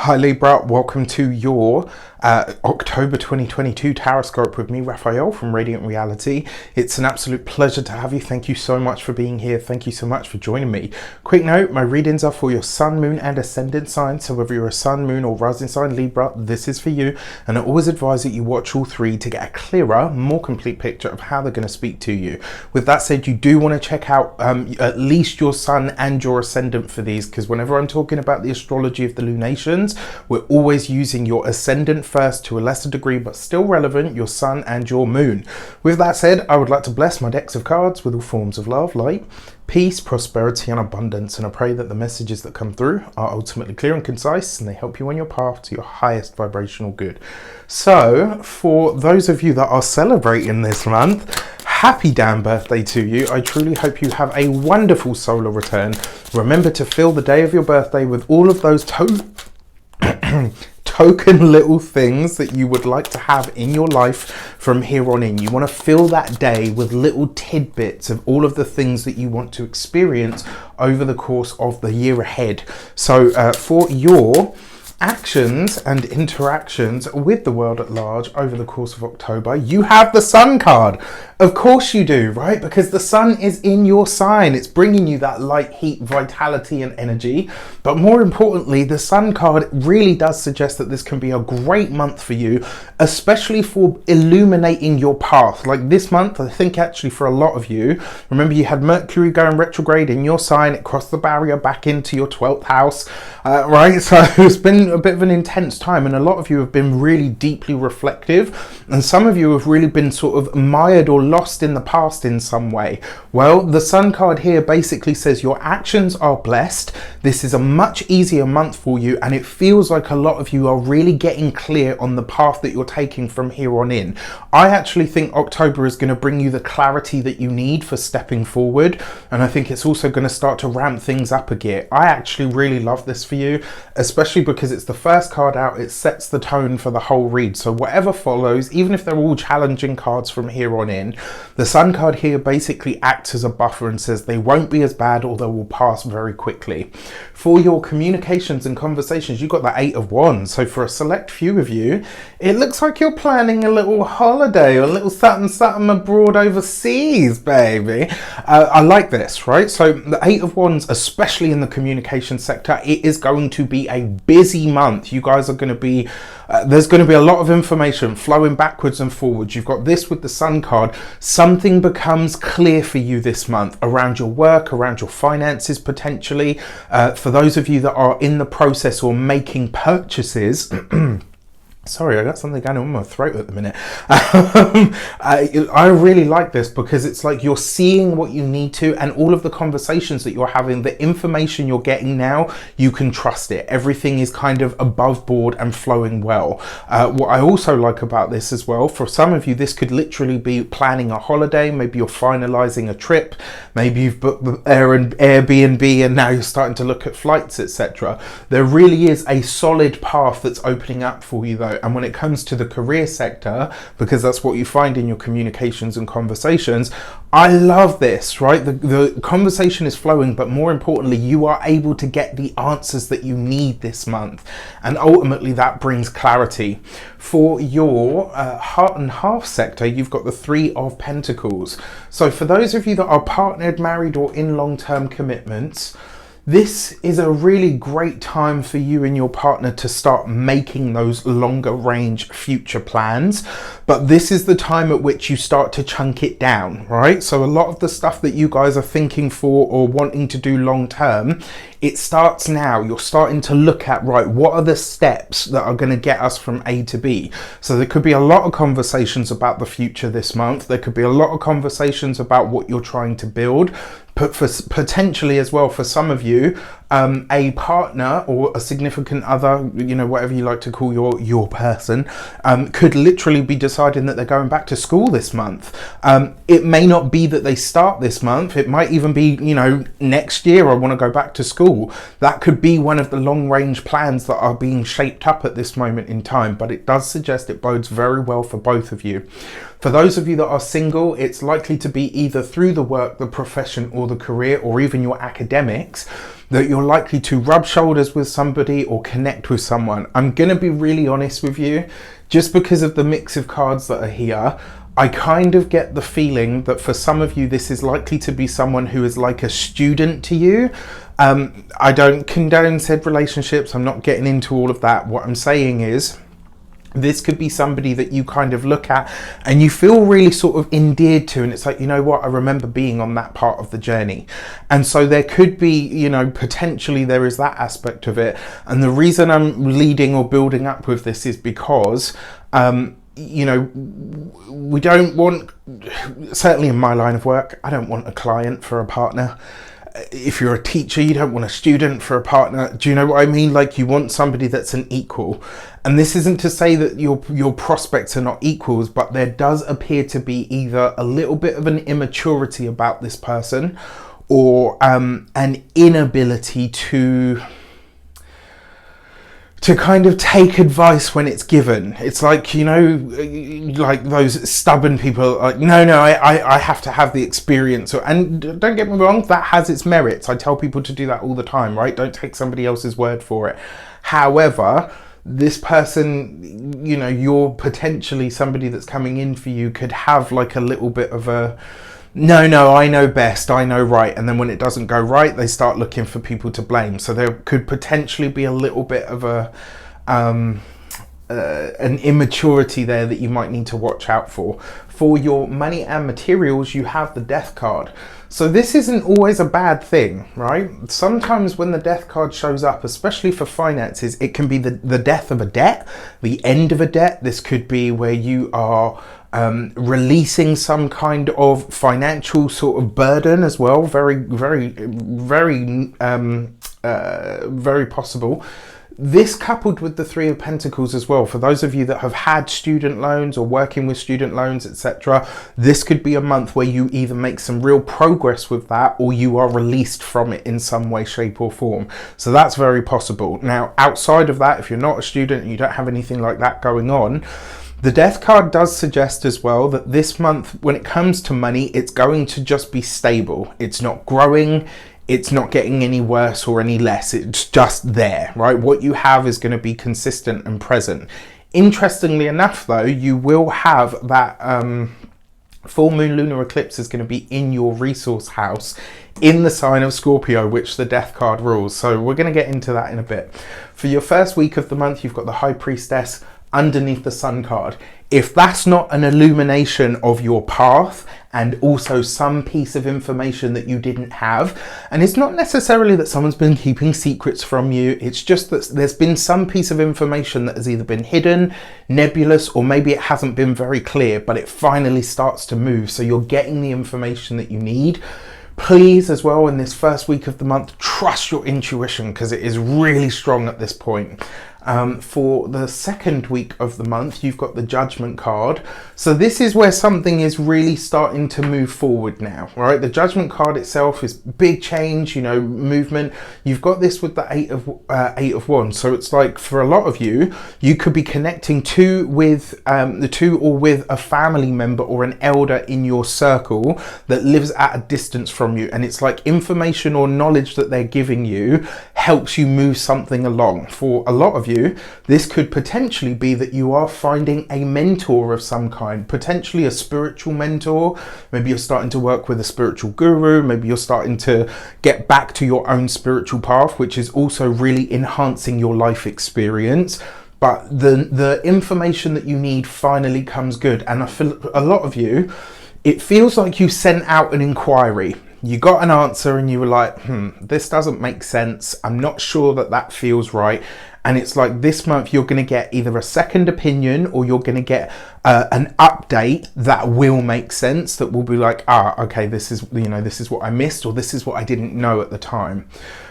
Hi Libra, welcome to your October 2022 Taroscope with me, Raphael from Radiant Reality. It's an absolute pleasure to have you. Thank you so much for being here. Thank you so much for joining me. Quick note, my readings are for your sun, moon and ascendant sign. So whether you're a sun, moon or rising sign Libra, this is for you. And I always advise that you watch all three to get a clearer, more complete picture of how they're going to speak to you. With that said, you do want to check out at least your sun and your ascendant for these, because whenever I'm talking about the astrology of the lunations, we're always using your ascendant first, to a lesser degree but still relevant, your sun and your moon. With that said, I would like to bless my decks of cards with all forms of love, light, peace, prosperity and abundance, and I pray that the messages that come through are ultimately clear and concise and they help you on your path to your highest vibrational good. So for those of you that are celebrating this month, happy damn birthday to you. I truly hope you have a wonderful solar return. Remember to fill the day of your birthday with all of those token little things that you would like to have in your life from here on in. You want to fill that day with little tidbits of all of the things that you want to experience over the course of the year ahead. So for your actions and interactions with the world at large over the course of October, you have the Sun card. Of course you do, right? Because the Sun is in your sign. It's bringing you that light, heat, vitality and energy. But more importantly, the Sun card really does suggest that this can be a great month for you, especially for illuminating your path. Like this month, I think actually for a lot of you, remember you had Mercury going retrograde in your sign. It crossed the barrier back into your 12th house, right? So it's been a bit of an intense time, and a lot of you have been really deeply reflective, and some of you have really been sort of mired or lost in the past in some way. Well, the Sun card here basically says your actions are blessed. This is a much easier month for you, and it feels like a lot of you are really getting clear on the path that you're taking from here on in. I actually think October is going to bring you the clarity that you need for stepping forward, and I think it's also going to start to ramp things up a gear. I actually really love this for you, especially because it's the first card out. It sets the tone for the whole read. So whatever follows, even if they're all challenging cards from here on in, the Sun card here basically acts as a buffer and says they won't be as bad, or they will pass very quickly. For your communications and conversations, you've got the 8 of Wands. So for a select few of you, it looks like you're planning a little holiday or a little something abroad overseas, baby. I like this, right? So the 8 of Wands, especially in the communication sector, it is going to be a busy month. You guys are going to be there's going to be a lot of information flowing backwards and forwards. You've got this with the Sun card. Something becomes clear for you this month around your work, around your finances potentially. For those of you that are in the process or making purchases, sorry, I got something going on in my throat at the minute. I really like this because it's like you're seeing what you need to, and all of the conversations that you're having, the information you're getting now, you can trust it. Everything is kind of above board and flowing well. What I also like about this as well, for some of you, this could literally be planning a holiday. Maybe you're finalizing a trip. Maybe you've booked the Airbnb and now you're starting to look at flights, etc. There really is a solid path that's opening up for you though. And when it comes to the career sector, because that's what you find in your communications and conversations, I love this, right? The conversation is flowing, but more importantly, you are able to get the answers that you need this month. And ultimately that brings clarity. For your heart and half sector, you've got the 3 of Pentacles. So for those of you that are partnered, married or in long-term commitments, this is a really great time for you and your partner to start making those longer range future plans. But this is the time at which you start to chunk it down, right? So a lot of the stuff that you guys are thinking for or wanting to do long term, it starts now. You're starting to look at, right, what are the steps that are going to get us from A to B? So there could be a lot of conversations about the future this month. There could be a lot of conversations about what you're trying to build. But for potentially as well, for some of you, a partner or a significant other, you know, whatever you like to call your person, could literally be deciding that they're going back to school this month. It may not be that they start this month. It might even be, you know, next year I want to go back to school. That could be one of the long range plans that are being shaped up at this moment in time, but it does suggest it bodes very well for both of you. For those of you that are single, it's likely to be either through the work, the profession or the career, or even your academics, that you're likely to rub shoulders with somebody or connect with someone. I'm going to be really honest with you, just because of the mix of cards that are here, I kind of get the feeling that for some of you, this is likely to be someone who is like a student to you. I don't condone said relationships. I'm not getting into all of that. What I'm saying is, this could be somebody that you kind of look at and you feel really sort of endeared to, and it's like, you know what, I remember being on that part of the journey. And so there could be, you know, potentially there is that aspect of it. And the reason I'm leading or building up with this is because you know, we don't want, certainly in my line of work, I don't want a client for a partner. If you're a teacher, you don't want a student for a partner. Do you know what I mean? Like, you want somebody that's an equal. And this isn't to say that your prospects are not equals, but there does appear to be either a little bit of an immaturity about this person, or an inability to kind of take advice when it's given. It's like, you know, like those stubborn people, like, no, I have to have the experience. And don't get me wrong, that has its merits. I tell people to do that all the time, right? Don't take somebody else's word for it. However, this person, you know, you're potentially somebody that's coming in for you could have like a little bit of a, no, I know best, I know right. And then when it doesn't go right, they start looking for people to blame. So there could potentially be a little bit of a an immaturity there that you might need to watch out for. For your money and materials, you have the Death card. So this isn't always a bad thing, right? Sometimes when the Death card shows up, especially for finances, it can be the death of a debt, the end of a debt. This could be where you are releasing some kind of financial sort of burden as well. Very possible. This coupled with the Three of Pentacles as well, for those of you that have had student loans or working with student loans, etc., this could be a month where you either make some real progress with that or you are released from it in some way, shape or form. So that's very possible. Now, outside of that, if you're not a student and you don't have anything like that going on, the Death card does suggest as well that this month, when it comes to money, it's going to just be stable. It's not growing. It's not getting any worse or any less. It's just there, right? What you have is going to be consistent and present. Interestingly enough, though, you will have that full moon lunar eclipse is going to be in your resource house in the sign of Scorpio, which the Death card rules. So we're going to get into that in a bit. For your first week of the month, you've got the High Priestess underneath the Sun card. If that's not an illumination of your path and also some piece of information that you didn't have, and it's not necessarily that someone's been keeping secrets from you, it's just that there's been some piece of information that has either been hidden, nebulous, or maybe it hasn't been very clear, but it finally starts to move. So you're getting the information that you need. Please, as well, in this first week of the month, trust your intuition because it is really strong at this point. For the second week of the month, you've got the Judgment card. So this is where something is really starting to move forward now, right? The Judgment card itself is big change, you know, movement. You've got this with the Eight of Wands. So it's like, for a lot of you, you could be connecting with a family member or an elder in your circle that lives at a distance from you. And it's like information or knowledge that they're giving you helps you move something along. For a lot of you, this could potentially be that you are finding a mentor of some kind, potentially a spiritual mentor. Maybe you're starting to work with a spiritual guru. Maybe you're starting to get back to your own spiritual path, which is also really enhancing your life experience. But the information that you need finally comes good. And I feel a lot of you, it feels like you sent out an inquiry. You got an answer and you were like, this doesn't make sense. I'm not sure that feels right. And it's like this month you're going to get either a second opinion or you're going to get an update that will make sense, that will be like, okay, this is what I missed, or this is what I didn't know at the time.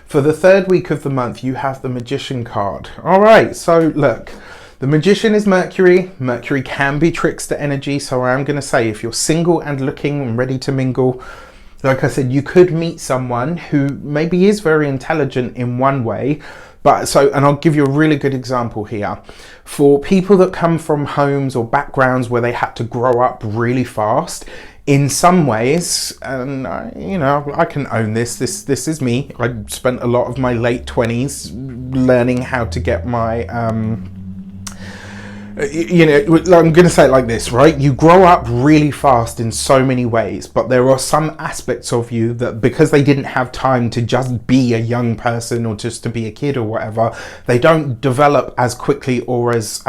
For the third week of the month, you have the Magician card. All right, so look, the Magician is Mercury. Mercury can be trickster energy. So I'm going to say, if you're single and looking and ready to mingle, like I said, you could meet someone who maybe is very intelligent in one way, and I'll give you a really good example here. For people that come from homes or backgrounds where they had to grow up really fast, in some ways, and you know, I can own this. This is me. I spent a lot of my late 20s learning how to get my you know, I'm going to say it like this, right? You grow up really fast in so many ways, but there are some aspects of you that, because they didn't have time to just be a young person or just to be a kid or whatever, they don't develop as quickly or as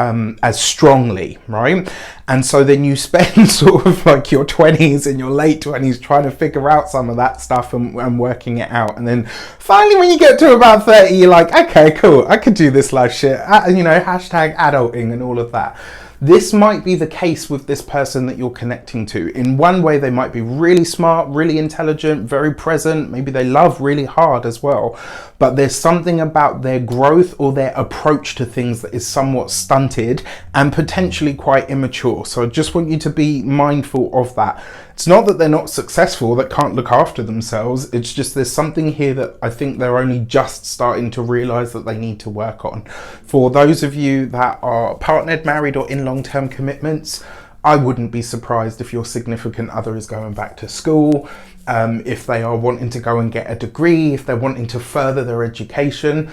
strongly, right? And so then you spend sort of like your 20s and your late 20s trying to figure out some of that stuff and working it out. And then finally, when you get to about 30, you're like, okay, cool, I could do this life shit. You know, hashtag adulting and all of that. This might be the case with this person that you're connecting to. In one way, they might be really smart, really intelligent, very present. Maybe they love really hard as well. But there's something about their growth or their approach to things that is somewhat stunted and potentially quite immature. So I just want you to be mindful of that. It's not that they're not successful, that can't look after themselves. It's just there's something here that I think they're only just starting to realize that they need to work on. For those of you that are partnered, married, or in long-term commitments, I wouldn't be surprised if your significant other is going back to school, if they are wanting to go and get a degree, if they're wanting to further their education.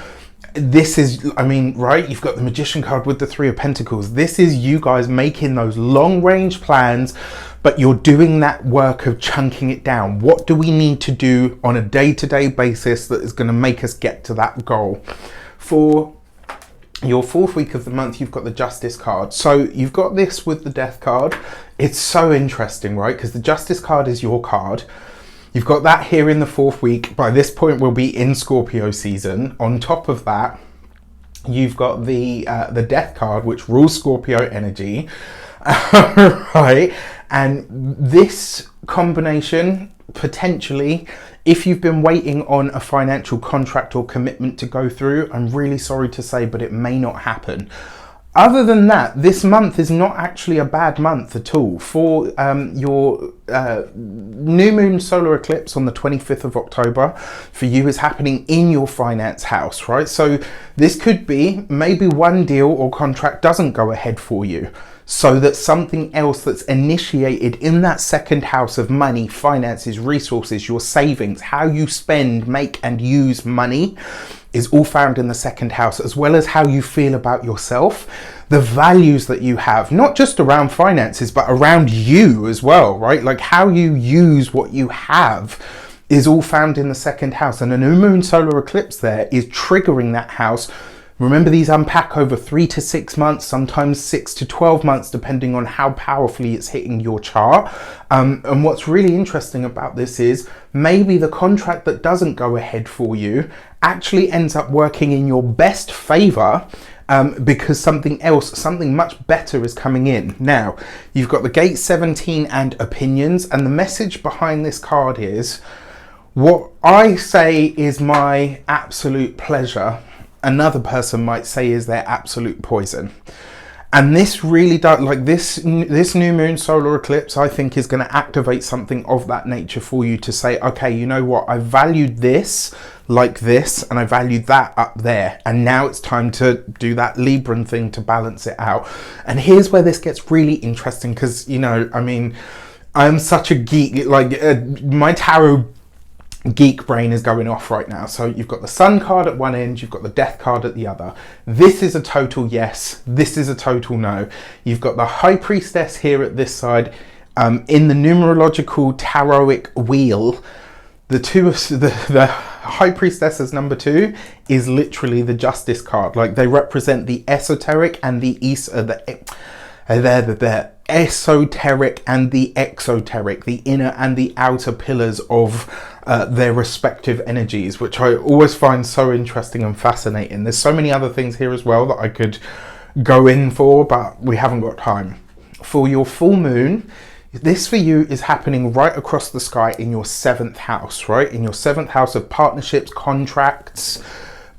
This is, I mean, right, you've got the Magician card with the Three of Pentacles. This is you guys making those long range plans, but you're doing that work of chunking it down. What do we need to do on a day-to-day basis that is going to make us get to that goal? For your fourth week of the month, you've got the Justice card. So you've got this with the Death card. It's so interesting, right? Because the Justice card is your card. You've got that here in the fourth week. By this point, we'll be in Scorpio season. On top of that, you've got the Death card, which rules Scorpio energy, right? And this combination, potentially, if you've been waiting on a financial contract or commitment to go through, I'm really sorry to say, but it may not happen. Other than that, this month is not actually a bad month at all. For your new moon solar eclipse on the 25th of October, for you is happening in your finance house, right? So this could be maybe one deal or contract doesn't go ahead for you, so that something else that's initiated in that second house of money, finances, resources, your savings, how you spend, make and use money, is all found in the second house, as well as how you feel about yourself, the values that you have, not just around finances, but around you as well, right? Like how you use what you have is all found in the second house. And a new moon solar eclipse there is triggering that house. Remember, these unpack over 3 to 6 months, sometimes 6 to 12 months, depending on how powerfully it's hitting your chart. And what's really interesting about this is maybe the contract that doesn't go ahead for you actually ends up working in your best favor, because something else, something much better is coming in. Now, you've got the Gate 17 and Opinions, and the message behind this card is, what I say is my absolute pleasure, another person might say is their absolute poison. And this really does, like this new moon solar eclipse, I think is going to activate something of that nature for you to say, okay, you know what, I valued this like this, and I valued that up there, and now it's time to do that Libran thing to balance it out. And here's where this gets really interesting, because, you know, I mean, I'm such a geek, like my tarot geek brain is going off right now. So you've got the Sun card at one end, you've got the Death card at the other. This is a total yes, this is a total no. You've got the High Priestess here at this side. In the numerological tarotic wheel, the High Priestess as number 2 is literally the Justice card. Like, they represent the esoteric and the esoteric and the exoteric, the inner and the outer pillars of their respective energies, which I always find so interesting and fascinating. There's so many other things here as well that I could go in for, but we haven't got time. For your full moon, this for you is happening right across the sky in your 7th house, right? In your 7th house of partnerships, contracts,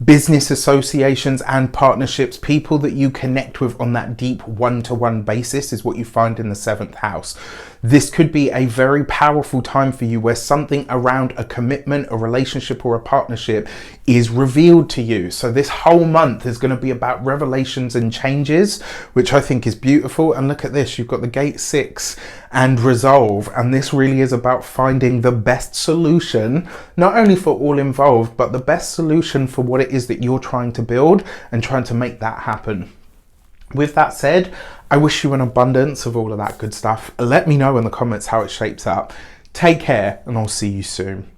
business associations and partnerships. People that you connect with on that deep one-to-one basis is what you find in the 7th house. This could be a very powerful time for you where something around a commitment, a relationship or a partnership is revealed to you. So this whole month is going to be about revelations and changes, which I think is beautiful. And look at this, you've got the Gate 6 and resolve. And this really is about finding the best solution, not only for all involved, but the best solution for what it is that you're trying to build and trying to make that happen. With that said, I wish you an abundance of all of that good stuff. Let me know in the comments how it shapes up. Take care, and I'll see you soon.